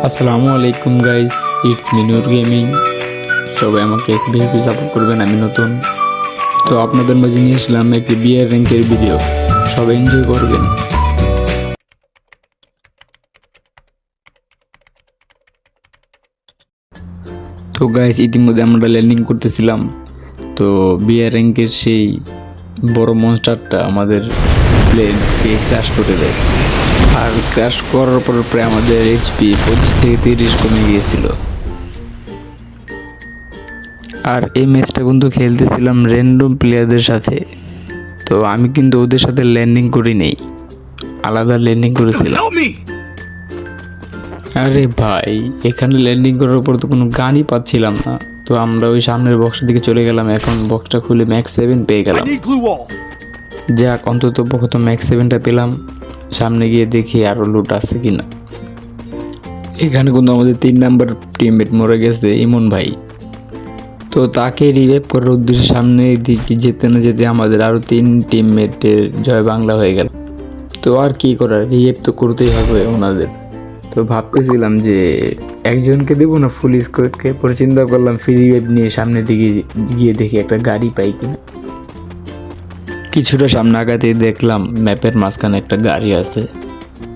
আসসালামু আলাইকুম guys, it's me Noor gaming. সবাই আমাকে বেশি সাপোর্ট করবেন, আমি নতুন। তো আপনাদের মাঝে নিয়ে আসলাম একটি বিয়ার র্যাঙ্কের ভিডিও, সবাই এনজয় করবেন। তো গাইস, ইতিমধ্যে আমরা ল্যান্ডিং করতেছিলাম। তো বিয়ার র্যাঙ্কের সেই বড় মনস্টারটা আমাদের প্লেনকে ক্র্যাশ করে দেয়, আর ক্র্যাশ করার পর প্রায় আমাদের এইচপি 25 থেকে 30 কমে গিয়েছিল। আর এই ম্যাচটা কিন্তু খেলতেছিলাম র্যান্ডম প্লেয়ারদের সাথে। তো আমি কিন্তু ওদের সাথে ল্যান্ডিং করি নেই, আলাদা ল্যান্ডিং করেছিলাম। আরে ভাই, এখানে ল্যান্ডিং করার পর তো কোনো গানই পাচ্ছিলাম না। তো আমরা ওই সামনের বক্সের দিকে চলে গেলাম। এখন বক্সটা খুলে ম্যাক্স 7 পেয়ে গেলাম। যাক, অন্তত প্রথম ম্যাক্স 7টা পেলাম। সামনে গিয়ে দেখি আরও লুট আছে কিনা। এখানে কিন্তু আমাদের 3 নাম্বার টিমমেট মরে গেছে, ইমন ভাই। তো তাকে রিভাইভ করার উদ্দেশ্যে সামনে দিকে যেতে না যেতে আমাদের আরও 3 টিমমেটের জয় বাংলা হয়ে গেল। তো আর কি করার, রিভাইভ তো করতেই হবে ওনাদের। তো ভাবতেছিলাম যে একজনকে দেবো না ফুল স্কোয়াডকে, পরে চিন্তা করলাম ফ্রি রিভাইভ নিয়ে সামনের দিকে গিয়ে দেখি একটা গাড়ি পাই কিনা। কিছুটা সামনে আগাতেই দেখলাম ম্যাপের মাঝখানে একটা গাড়ি আছে।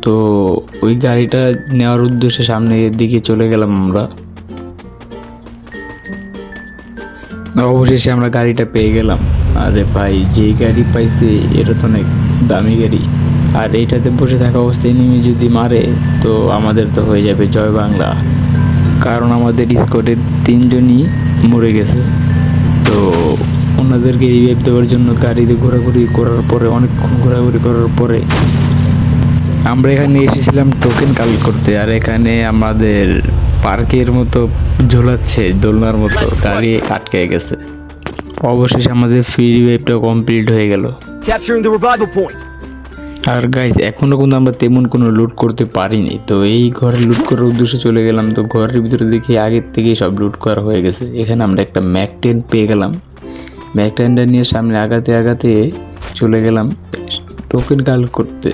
তো ওই গাড়িটা নেওয়ার উদ্দেশ্যে সামনের দিকে চলে গেলাম আমরা। অবশেষে আমরা গাড়িটা পেয়ে গেলাম। আরে ভাই, যেই গাড়ি পাইছে এটা তো অনেক দামি গাড়ি। আর এইটাতে বসে থাকা অবস্থায় এনিমি যদি মারে তো আমাদের তো হয়ে যাবে জয় বাংলা, কারণ আমাদের স্কোয়াডের 3 জনই মরে গেছে। তো ওনাদেরকে রিভাইভ দেওয়ার জন্য গাড়িতে ঘোরাঘুরি করার পরে, অনেকক্ষণ ঘোরাঘুরি করার পরে আমরা এখানে এসেছিলাম টোকেন কালেক্ট করতে। আর এখানে আমাদের পার্কের মতো ঝোলাচ্ছে, দোলনার মতো গাড়ি আটকে গেছে। অবশেষে আমাদের ফ্রি রিভাইভটা কমপ্লিট হয়ে গেল। আর গাইস, এখনও কিন্তু আমরা তেমন কোনো লুট করতে পারিনি। তো এই ঘরে লুট করার উদ্দেশ্যে চলে গেলাম। তো ঘরের ভিতরে দেখি আগের থেকেই সব লুট করা হয়ে গেছে। এখানে আমরা একটা ম্যাক 10 পেয়ে গেলাম। ম্যাক 10টা নিয়ে সামনে আগাতে আগাতে চলে গেলাম টোকেন কালেক্ট করতে।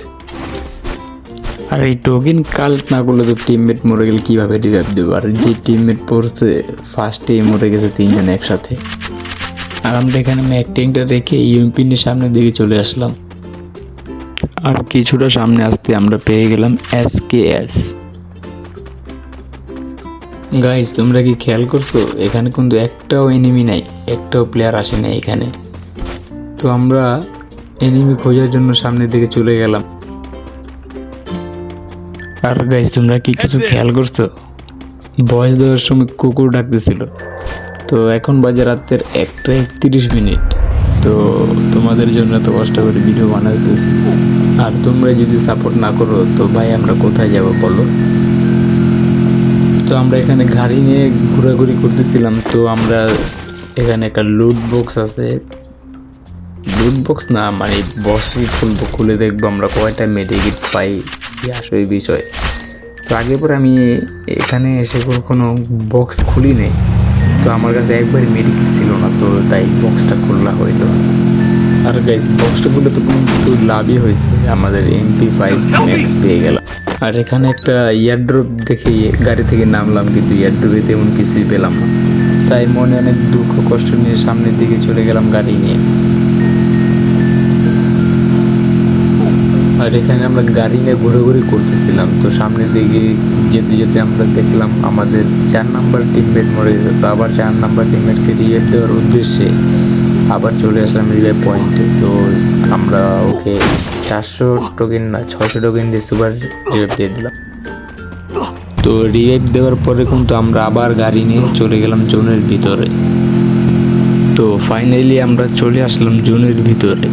আর এই টোকেন কালেক্ট না করলে তো টিমমেট মরে গেলে কীভাবে রিভাইভ দেবো? আর যে টিমমেট পড়ছে ফার্স্টেই মরে গেছে 3 জন একসাথে। আর আমরা এখানে ম্যাক 10টা রেখে ইউএমপি নিয়ে সামনের দিকে চলে আসলাম। আর কিছুটা সামনে আসতে আমরা পেয়ে গেলাম SKS। গাইস, তোমরা কি খেয়াল করছো এখানে কিন্তু একটাও এনিমি নাই, একটাও প্লেয়ার আসে নাই এখানে। তো আমরা এনিমি খোঁজার জন্য সামনের দিকে চলে গেলাম। আর গাইস, তোমরা কি কিছু খেয়াল করছো? ভয়েস দেওয়ার সময় কুকুর ডাকতেছিল। তো এখন বাজে রাতের 1:31। তো তোমাদের জন্য তো কষ্ট করে ভিডিও বানাইতেছি। আর তোমরা যদি সাপোর্ট না করো তো ভাই আমরা কোথায় যাব বলো? তো আমরা এখানে গাড়ি নিয়ে ঘোরাঘুরি করতেছিলাম। তো আমরা এখানে একটা লুট বক্স আছে, লুট বক্স না মানে বক্সটি খুলবো, খুলে দেখবো আমরা কয়টা মেডিকিট পাই, কি আসলে বিষয়। তো আগে পরে আমি এখানে এসে কোনো বক্স খুলি নেই। তো আমার কাছে একবারই মেডিকিট ছিল না, তো তাই বক্সটা খোলা হইলো। আর গাইস, বক্সটা খুলে তো কিন্তু লাভই হয়েছে, আমাদের MP5 ম্যাক্স পেয়ে গেলাম। আর এখানে একটা ইয়ারড্রপ দেখে গাড়ি থেকে নামলাম, কিন্তু ইয়ারড্রপে তেমন কিছুই পেলাম না। তাই মনে অনেক দুঃখ কষ্ট নিয়ে সামনের দিকে চলে গেলাম গাড়ি নিয়ে। আর এখানে আমরা গাড়ি নিয়ে ঘোরাঘুরি করতেছিলাম। তো সামনের দিকে যেতে যেতে আমরা দেখলাম আমাদের 4 নাম্বার টিমমেট মরে গেছে। তো আবার 4 নাম্বার টিমমেটকে রিভাইভ দেওয়ার উদ্দেশ্যে আবার চলে আসলাম রিভাইভ পয়েন্টে। তো আমরা ওকে 400 টোকেন না 600 টোকেন দিয়ে সুপার রিভাইভ দিয়ে দিলাম। তো রিভাইভ দেওয়ার পরে কিন্তু আমরা আবার গাড়ি নিয়ে চলে গেলাম জোনের ভিতরে। তো ফাইনালি আমরা চলে আসলাম জোনের ভিতরে।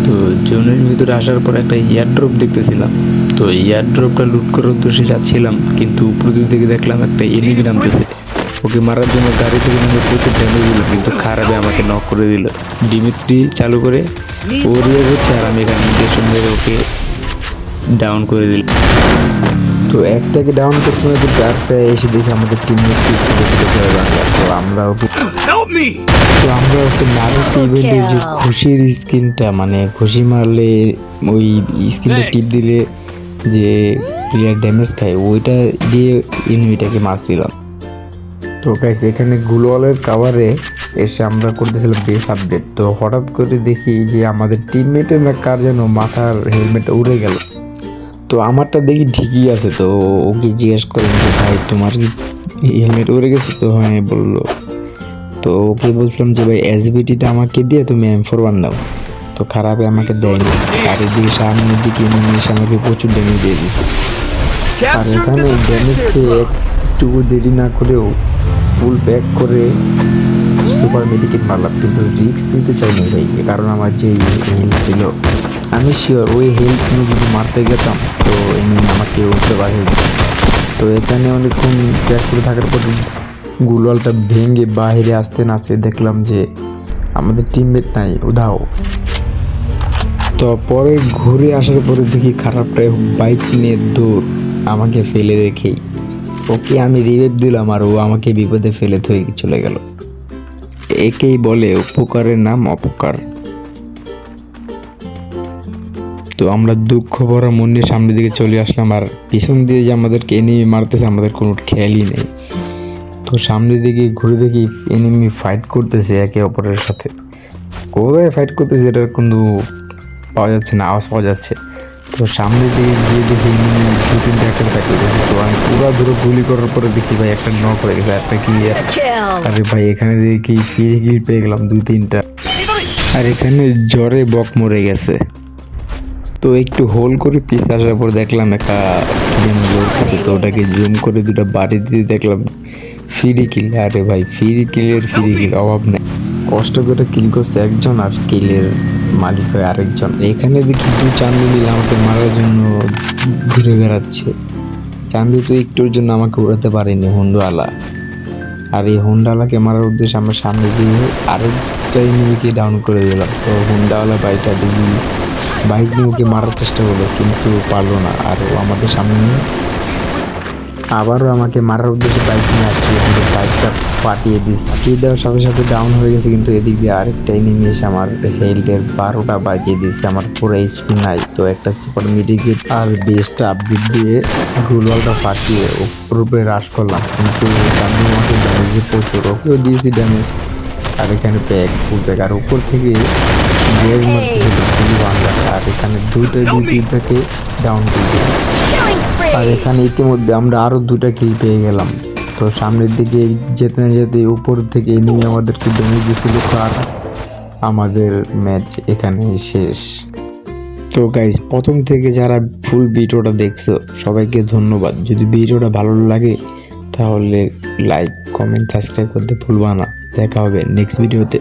তো জোনের ভিতরে আসার পর একটা এয়ারড্রপ দেখতেছিলাম। তো এয়ারড্রপটা লুট করার উদ্দেশ্যে যাচ্ছিলাম, কিন্তু উপর দিকে দেখলাম একটা এনিমি নামতেছে। ওকে মারার জন্য গাড়ি থেকে নামে প্রচুর ড্যামেজ দিল, কিন্তু খারাপে আমাকে নক করে দিল। ডিমিট্রি চালু করে ও রিভাইভ হচ্ছে, আর আমি এখানে ইনজেকশন মেরে ওকে ডাউন করে দিল। তো একটাকে ডাউন করতে হবে, কিন্তু একটা এসে দেখি আমাদের টিমমেট তো আমরা ওকে নারুতো ইভেন্টের যে খুশির স্কিনটা, মানে খুশি মারলে ওই স্কিনটা টিপ দিলে যে প্লেয়ার ড্যামেজ খায় ওইটা দিয়ে এনিমিটাকে মারছিলাম। তো গাইস এখানে গ্লোয়ালের কাভারে এসে আমরা করতেছিলাম বেস আপডেট। তো হঠাৎ করে দেখি যে আমাদের টিমমেটের না কার যেন মাথার হেলমেটটা উড়ে গেল। তো আমারটা দেখি ঠিকই আছে। তো ওকে জিজ্ঞেস করলাম যে ভাই তোমার কি হেলমেট উড়ে গেছে? তো হ্যাঁ বললো। তো ওকে বলছিলাম যে ভাই এসবিটিটা আমাকে দিয়ে তুমি M41 নাও। তো খারাপে আমাকে দেয়নি, আর এদিকে সামনের দিকে এনিমি এসে আমাকে প্রচুর ড্যামেজ দিয়ে দিয়েছে। আর এখানে ড্যামেজ খেয়ে একটু দেরি না করেও ফুল ব্যাক করে সুপার মেডিকেট মারলাম, কিন্তু রিস্ক নিতে চাইনি ভাই, কারণ আমার যে হেলথ ছিল আমি শিওর ওই হেলথ নিয়ে যদি মারতে গেতাম তো এমনি আমাকে উঠতে পারে। তো এখানে অনেকক্ষণ ব্যাক করে থাকার পর গুলওয়ালটা ভেঙে বাইরে আসতে না আসতে দেখলাম যে আমাদের টিমমেট নাই, উধাও। তো পরে ঘুরে আসার পরে দেখি খারাপটাই বাইক নিয়ে দৌড় আমাকে ফেলে রেখেই। ওকে আমি রিভাইভ দিলাম আর ও আমাকে বিপদে ফেলে থয়ে চলে গেল। একেই বলে উপকারের নাম অপকার। তো আমরা দুঃখ ভরা মন নিয়ে সামনের দিকে চলে আসলাম, আর পিছন দিয়ে যে আমাদেরকে এনিমি মারতেছে আমাদের কোনো খেয়ালই নেই। তো সামনের দিকে ঘুরে দেখি এনিমি ফাইট করতেছে একে অপরের সাথে। কোথায় ফাইট করতেছে এটার কোনো পাওয়া যাচ্ছে না, আওয়াজ পাওয়া যাচ্ছে। তো সামনের দিকে গিয়ে দেখি এনিমি দু তিনটা একটা ফাইট করতেছে। তো আমি পুরো ধরে গুলি করার পরে দেখি ভাই একটা নক হয়ে গেছে, একটা ক্লিয়ার। আরে ভাই এখানে দেখি ফ্রি কিল পেয়ে গেলাম দুই তিনটা। আর এখানে জ্বরে বক মরে গেছে। তো একটু হোল করে পিছিয়ে আসার পর দেখলাম একটা লড়তেছে। তো ওটাকে জুম করে দুটো বাড়ি দিয়ে দেখলাম ফ্রি কিল। আরে ভাই ফ্রি কিলের অভাব নেই। কষ্ট করে কিল করছে একজন আর কিলের মালিক হয় আরেকজন। এখানে দেখি দুই চান্দু মিলে আমাকে মারার জন্য ঘুরে বেড়াচ্ছে। চান্দু তো একটুর জন্য আমাকে উড়াতে পারেনি হুন্ডাওয়ালা। আর এই হুন্ডাওয়ালাকে মারার উদ্দেশ্যে আমরা সামনে দিয়ে আরেকটা এনিমিকে ডাউন করে দিলাম। তো হুন্ডাওয়ালা বাইকটা দেখি বাইক নিয়ে ওকে মারার চেষ্টা করলো কিন্তু পারলো না। আর ও আমাদের সামনে আবারও আমাকে মারার উদ্দেশ্যে বাইক নিয়ে আসছিল, কিন্তু বাইকটা ফাটিয়ে দেওয়ার সাথে সাথে ডাউন হয়ে গেছে। কিন্তু এদিক দিয়ে আরেকটা এনিমি এসে আমার হেলথের 12টা বাজিয়ে দিচ্ছে, আমার পুরো এইচপি নাই। তো একটা সুপার মেডিকেট আর বেস্টটা আপডেট দিয়ে গ্লোয়ালটা ফাটিয়ে উপরে রাশ করলাম, কিন্তু আমি আমাকে ড্যামেজে প্রচুর, ওকেও দিয়েছি ড্যামেজ। আর এখানে ফুল ব্যাগ আর উপর থেকে গ্যাস মারতেছিল খুবই ভাঙা। আর এখানে দুইটাকে ডাউন করে দিলাম। আর এখানে ইতিমধ্যে আমরা আরও দুটা কিল পেয়ে গেলাম। তো সামনের দিকে যেতে না যেতে উপর থেকে এনিমি আমাদেরকে ড্যামেজ দিয়েছিল। আর আমাদের ম্যাচ এখানে শেষ। তো গাইস প্রথম থেকে যারা ফুল ভিডিওটা দেখছো সবাইকে ধন্যবাদ। যদি ভিডিওটা ভালো লাগে তাহলে লাইক কমেন্ট সাবস্ক্রাইব করতে ভুলবা না। দেখা হবে নেক্সট ভিডিওতে।